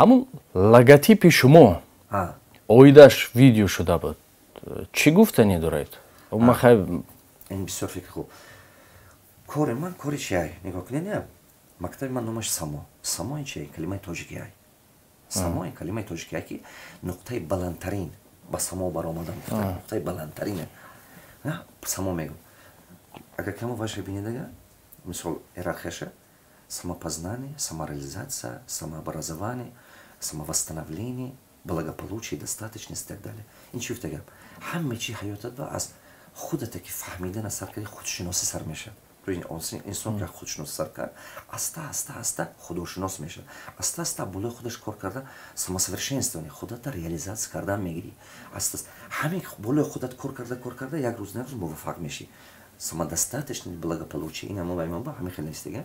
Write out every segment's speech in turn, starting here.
ҳамун логотипи шумо оидаш видео шуда буд. Чӣ гуфтанӣ доред? ин бисёр фикри хуб. Кори ман кори чиай? Нигоҳ кунед, не? Мактаби ман номаш Само. Само ин чиай? Калимаи тоҷикиай. Само ин калимаи тоҷикиай ки нуқтаи баландтарин ба само баромадан гуфта. Нуқтаи баландтарине. Само мегӯ. Агар камо ваша бинедага, мисол иерархияша, самопознание, самореализация, самообразование, самовосстановление, благополучие, достаточность и так далее. Ин чӣ гуфта гап? Ҳама чӣ ҳаётат ба аз худате ки фаҳмидан аз сар карди худшиносӣ сар мешавад. инсон ки худшиносӣ сар кард, аста худошинос мешавад. Аста болои худаш кор карда самосовершенствование, худата реализация кардан мегирӣ. Ҳамин болои худат кор карда як рӯз на рӯз муваффақ мешӣ. Самодостаточность, благополучие. Ин ҳамин ба ҳамин хеле нест дига.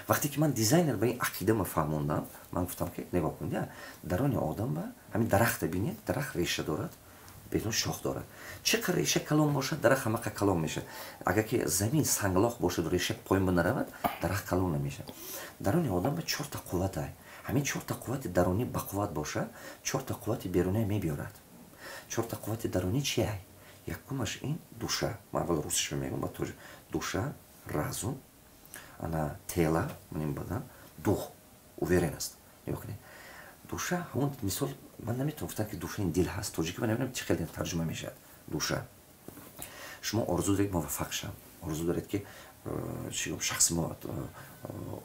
Вақте ки ман дизайнер ба ин ақида ма фаҳмондам, ман гуфтам ки нигоҳ кунед, дарони одам ба ҳамин дарахта бинед, дарахт реша дорад, бедун шох дорад. Чӣ қадar реша калон бошад, дарахт ҳамақа калон мешавад. Агар ки замин санглох бошад, реша поин наравад, дарахт калон намешавад. Дарони одам ба 4 қувват ай. Ҳамин 4 қуввати дарунӣ бақувват бошад, 4 қуввати берунӣ мебиёрад. 4 қуввати дарунӣ чи ай? Якумаш ин душа. Ман аввал русиш мегӯям, ба тоҷ душа, разум, ана тела, ман бадан, дух, уверенность. Нигоҳ кунед. Душа, ҳамон мисол, ман наметавонам гуфтам ки душа ин дил ҳаст. Тоҷикӣ ман намедонам чӣ хеле тарҷума мешавад. Душа. Шумо орзу доред муваффақ шавам. Орзу доред ки чӣ гӯям шахси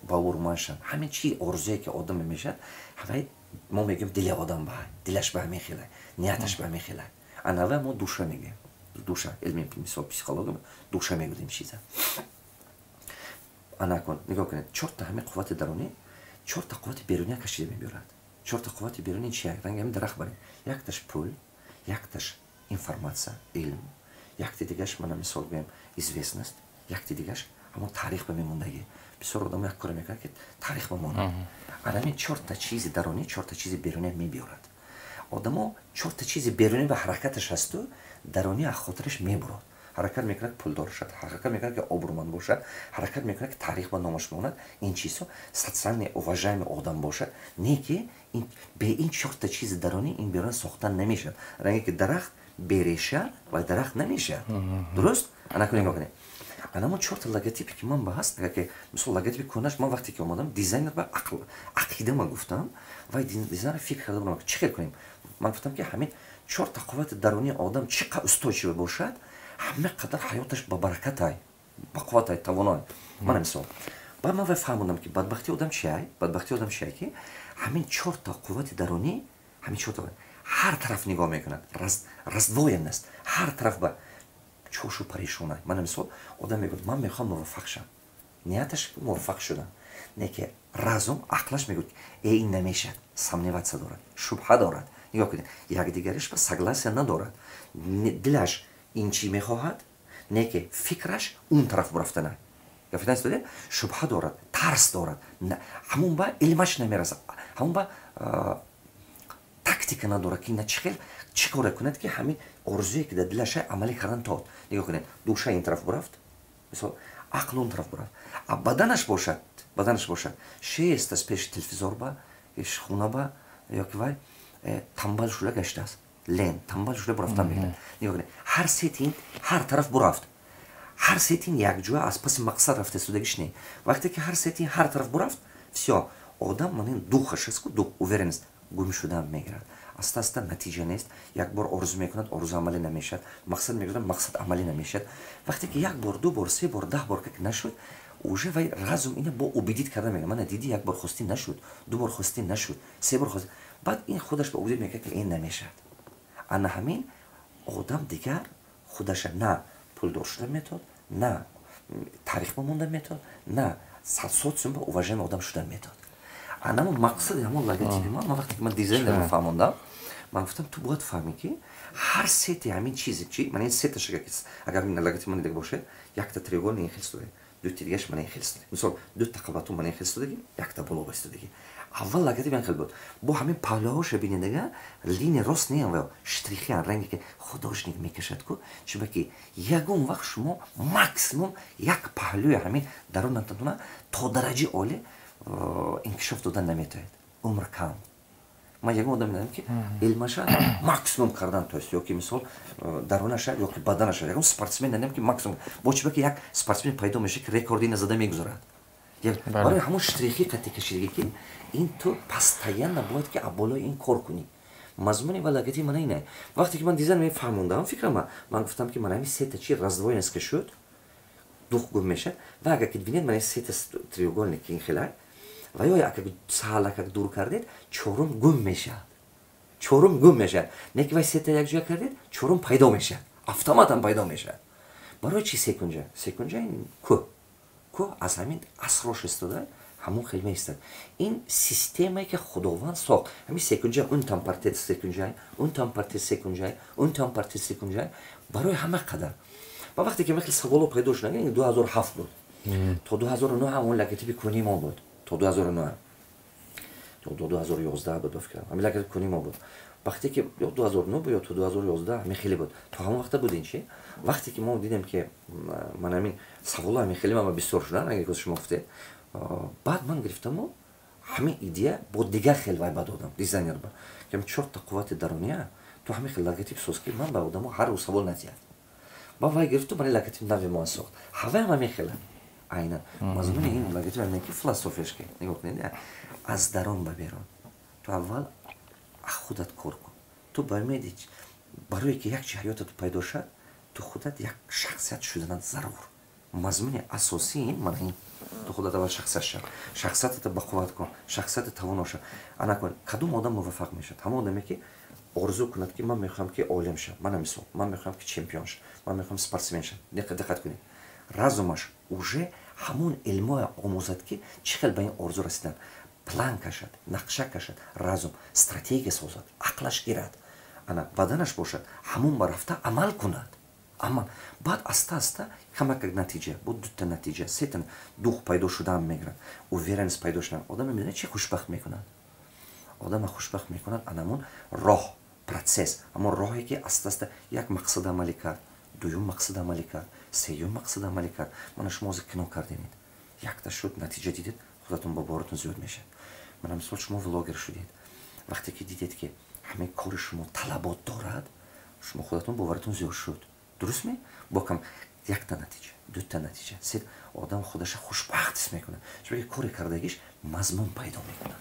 баурманд шавам. Ҳамин чӣ орзуе ки одам мемешавад, ҳавай мо мегӯем дили одам ба дилаш ба ҳамин хеле, нияташ ба ҳамин хеле. Ана ҳавай мо душа мегӯем. Душа, илми мисол психология, душа мегӯем чиза. Ана кун, нигоҳ кунед, 4 ҳамин қуввати дарунӣ, 4 қуввати берунӣ кашида мебиёрад. 4 қуввати берунӣ чи як? Ҳамин дарахт барем. Якташ пул, якташ информация, илм, якти дигаш мана мисол гӯем известность, якти дигаш ҳамон таърих ба мемондагӣ. Бисёр одам як кор мекунад ки таърих бимонад. Ана ҳамин 4 чизи дарунӣ, 4 чизи берунӣ мебиёрад. Одамо 4 чизи берунӣ ба ҳаракаташ ҳасту, дарунӣ аз хотираш мебурад. ҳаракат мекунад ки пулдор шад, ҳаракат мекунад ки обрӯманд бошад, ҳаракат мекунад ки таърих ба номаш монад. Ин чизо социальный уважаемый одам бошад. Не ки бе ин 4 чизи дарунӣ ин берунӣ сохтан намешавад. Ранге ки дарахт береша ва дарахт намешавад. Дуруст? Ана кунед нигоҳ кунед. Ана 4 логотипе ки ман ба ҳаст, агар ки мисол логотипи кунаш, ман вақте ки омадам, дизайнер ба ақида ма гуфтам, ва дизайнер фикр карда будам, чӣ хел кунем? Ман гуфтам ки ҳамин 4 қуввати дарунии одам чӣ қадar устойчив бошад, ҳама қадар ҳаёташ ба баракат ай, ба қувват ай, тавоной. Мана мисол. Баъд ман фаҳмидам ки бадбахти одам чи ай? Бадбахти одам чи ай ки ҳамин 4 қуввати дарунӣ, ҳамин 4 ҳар тараф нигоҳ мекунад, раздвоенность, ҳар тараф ба чошу парешон ай. Мана мисол, одам мегӯяд ман мехоҳам муваффақ шавам. Нияташ муваффақ шудам. Не ки разум, ақлаш мегӯяд ин намешавад, сомневаться дорад, шубҳа дорад. Нигоҳ кунед, якдигариш ба согласия надорад. Дилаш ин чӣ мехоҳад, не ки фикраш он тараф рафтан ай. Гафидан истоде? Шубҳа дорад, тарс дорад. Ҳамон ба илмаш намерасад. Ҳамон ба тактика надорад ки чӣ кора кунад ки ҳамин орзуе ки дар дилаш ай амалӣ кардан тод. Нигоҳ кунед, душа ин тараф бурафт, мисол ақл он тараф бурафт. А баданаш бошад, шест аз пеши телевизор ба, хона ба, ёки вай тамбал шуда гаштааст. Лен, тамбал шуда бурафтан мекунад. Нигоҳ кунед, ҳар сетин ҳар тараф бурафт. ҳар сетин якҷоя аз паси мақсад рафта истодагиш не. Вақте ки ҳар сетин ҳар тараф бурафт, всё, одам манин духаш аст, дух, уверенность гум шуда мегирад. Аста натиҷа нест. Як бор орзу мекунад, орзу амалӣ намешавад. Мақсад мегӯяд, мақсад амалӣ намешавад. Вақте ки як бор, ду бор, се бор, 10 бор как нашуд, уже вай разум ина бо убедит карда мегӯяд. Мана диди як бор хости нашуд, ду бор хости нашуд, се бор хости. Баъд ин худаш ба убедит мекунад ки ин намешавад. Ана ҳамин одам дигар худаша на пулдор шуда метод, на таърих бимонда метод, на социум ба уважаемый одам шуда метод. Ана мақсади ҳамон логотипи ман вақте ки ман дизайнерро фаҳмондам, ман гуфтам ту бояд фаҳмӣ ки ҳар сети ҳамин чизе чи, ман ин сеташ агар логотипи ман дида бошад, якта треугольник ин хел истодаги, дута дигаш ман ин хел истодаги. Мисол дута қабату ман ин хел истодаги, якта боло истодагӣ. Аввал логотипи ин хел буд. Бо ҳамин паҳлӯҳоша бинедага линия рост не ва штрихи ранге ки художник мекашад ку, чиба ки ягон вақт шумо максимум як паҳлӯи ҳамин дарунатона то дараҷаи олӣ инкишоф додан наметавонед. Умр кам. من یگان آدم میدونم که علمش ماکسیموم کردن توست یا که مثال درونش یا که بدنش یگان سپورتسمن ندیم که ماکسیموم با چه که یک سپورتسمن پیدا میشه که رکوردی نزده میگذارد برای همون شتریخی قطعی کشیدگی که این تو پستایان نباید که ابالای این کار کنی مضمون ولگتی من اینه وقتی که من دیزاین میفهموندم فکرم من گفتم که من همین سه تا چی رازدوای است که شد دوخ گم میشه و اگر که ببینید من سه تا تریانگل این خلال و یا اگر سال که دور کردید چهارم گم میشه چهارم گم میشه نه که وای سه تا یک جا کردید چهارم پیدا میشه اتوماتاً پیدا میشه برای چی سکنجه این کو از همین اصروش استاده همون خیلی است این سیستمی که خداوند ساخت همین سکنجه اون تمپراتور سکنجه اون تمپراتور سکنجه اون تمپراتور سکنجه برای همه قدر و وقتی که مثل سوالو پیدا شد این 2007 بود تا 2009 همون لگتیپ کنی ما بود تا 2009 تا 2011 بود فکر همین لگتیپ کنی ما بود وقتی که یا 2009 بود یا تا 2011 همین خیلی بود تا همون وقت بود این چی وقتی که ما دیدیم که من همین سوالا همین خیلی من بسیار شدن اگه که شما گفته بعد من گرفتم و همین ایده با دیگه خیلی وای بد آدم دیزاینر با که من چهار تا قوت درونیه تو همین خیلی لگتیپ سوز که من با آدم هر روز سوال نتیاد با وای گرفتم برای لگتیپ نوی ما ساخت همین خیلی عینا مضمون این لگتیپ همین که فلسفه‌اش که نگاه کنید از درون به بیرون تو اول خودت کار کن تو برمی‌دی برای که یک حیاتت پیدا شد تو خودت یک شخصیت شدن ضرور مضمون اساسی این من این تو خودت اول شخصیتت با قوت کن شخصیت توانا شد انا کن کدوم آدم موفق میشه همون آدمی که آرزو کند که من میخوام که عالم شم من میخوام که چمپیون شم من میخوام سپورتسمن شم دقت کنید رازمش اوجه همون علمای آموزد که چقدر به این آرزو رسیدن پلان کشد نقشه کشد رازم استراتژی سازد عقلش گیرد انا بدنش باشد همون برفته عمل کند اما بعد استا کمک نتیجه بود دو تا نتیجه سه تا دوخ پیدا شدن میگیرن اوورنس پیدا شدن آدم میبینه چه خوشبخت میکنن آدم خوشبخت میکنن انمون راه پروسس اما راهی که استا یک مقصد عملی کرد دوم مقصد عملی کرد سوم مقصد عملی کرد من شما ذکر کردید یک تا شد نتیجه دیدید خودتون با باورتون زیاد میشه من مثلا شما ولاگر شدید وقتی که دیدید که همه کار شما طلبات دارد شما خودتون باورتون زیاد شد درست می با کم یک تا نتیجه دو تا نتیجه سه آدم خودش خوشبخت حس میکنه چون کار کردگیش مضمون پیدا میکنه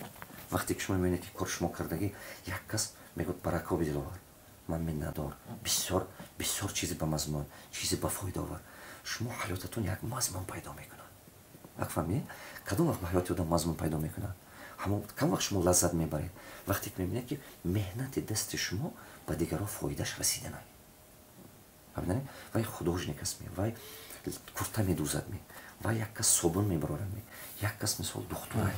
وقتی که شما میبینید که کار شما کردگی یک کس میگه برکا بدلوار من ندار بسیار بسیار چیزی به مضمون چیزی به فایده آور شما حیاتتون یک مضمون پیدا میکنه فهمیدید کدوم وقت به حیات آدم مضمون پیدا میکنه همون کم وقت شما لذت میبرید وقتی که میبینید که مهنت دست شما به دیگران فایدهش رسیده نه همین وای خودوژنیک است می وای کورتا میدوزد می وای یک کس صابون میبرد می یک کس مثال دکتر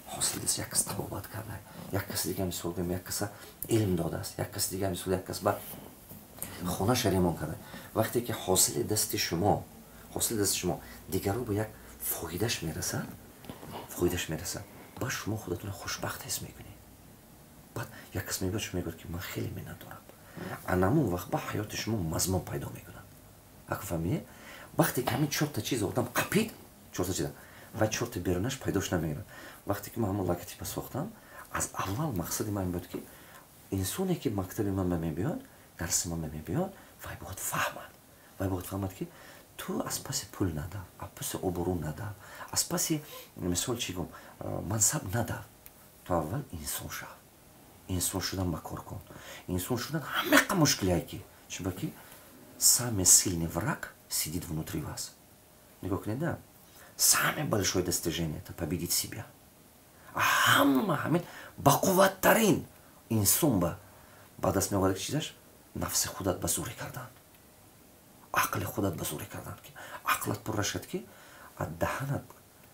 حاصل است یک کس تبابت کرده یک کس دیگه مثال بیم یک کس علم داده است یک کس دیگه مثال یک کس با خونه شریمون کرده وقتی که حاصل دست شما دیگران به یک فایدهش میرسد با شما خودتون خوشبخت حس میکنید بعد یک کس میگه که من خیلی مننت دارم انمون وقت با حیات شما مضمون پیدا میکنن اگه فهمیدید وقتی که همین چهار تا چیز آدم قپید چهار تا چیز و چهار تا بیرونش پیداش نمیگیرن وقتی که من همون لگتیپ ساختم از اول مقصد من بود که انسانی که مکتب من میبیاد درس من میبیاد وای باید فهمد که تو از پس پول نده از پس آبرو نده از پس مثال چی گم منصب نده تو اول انسان شدن مکار کن انسان شدن همه مشکلی که чего que самый сильный враг сидит внутри вас. Никак да. Самое большое достижение это победить себя. Хамин бақуваттарин инсон ба баъд аз меоварад чизаш нафси худат ба зӯре кардан. Ақли худат ба зӯре кардан ки ақлат пурра шад ки аз даҳанат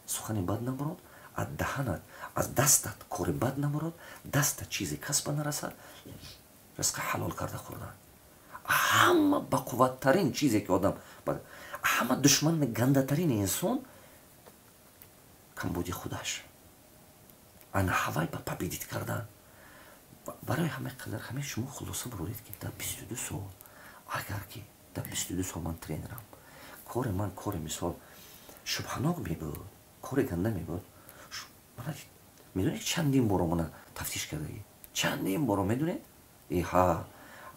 сухани бад намурод, аз даҳанат аз дастат кори бад намурод, дастат чизи касба нарасад, ризқи ҳалол карда хӯрдан. Ҳама бақувваттарин чизе ки одам ҳама душмани гандатарини инсон камбуди худаш. Ана ҳавай ба победит кардан. Барои ҳамаи қадар ҳамаи шумо хулоса бароред ки дар 22 сол агар ки дар 22 сол ман тренерам, кори ман кори мисол шубҳанок мебуд, кори ганда мебуд. Медонед чандин боро мана тафтиш кардагӣ. چندین بارو میدونید ها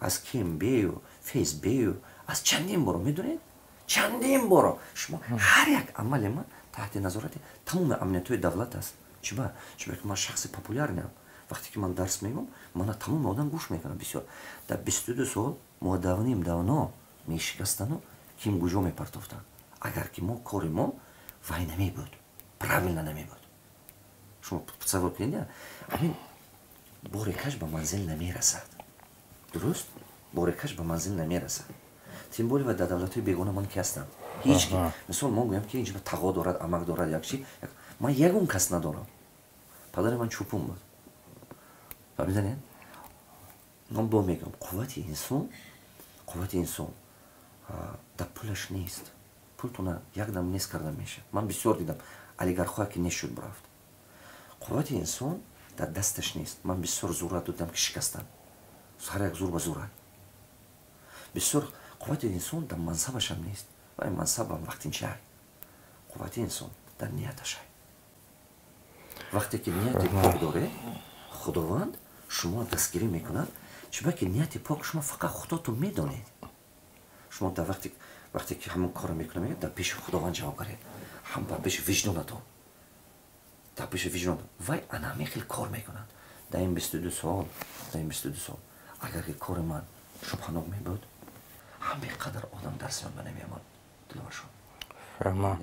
از کیم بیو فیس بیو از چندین بارو میدونید چندین بارو شما هر یک عمل من تحت نظارت تمام امنیت‌های دولت است چرا که من شخص پاپولارم وقتی که من درس میگم من تمام آدم گوش میکنم بسیار در 22 سال ما دانا میشکستن کیم گوجو میپرتافتن اگر که ما کار ما وای نمی بود правильно نمی بود شما تصور کنید همین بارکش به منزل نمیرسد درست بارکش به منزل نمیرسد تیم بولی و در دولت‌های بیگانه من کی هستم هیچ کی مثلا ما گویم که اینجا تقوا دارد عمق دارد یک چی من یگون کس ندارم پدر من چوپون بود فهمیدین من با میگم قوت انسان در پولش نیست پول تو یک دم نیست کرده میشه من بسیار دیدم اولیگارخ‌ها که نیست شد برافت قوت انسان در دستش نیست من بسیار زورات دیدم که شکستن هر یک زور به زوره بسیار قوت انسان در منصبش هم نیست و این منصب هم وقتی چه قوت انسان در نیتش وقتی که نیت پاک داره خداوند شما دستگیری میکنند چرا که نیت پاک شما فقط خداتون میدونید شما در وقتی که همون کارو میکنید در پیش خداوند جواب کنید هم در پیش وجدانتون در پیش وجدانتون وای انا خیلی کار میکنند در این 22 سال اگر که کار من شبهناک می بود همه قدر آدم درس من نمیامد دلوار شد فرما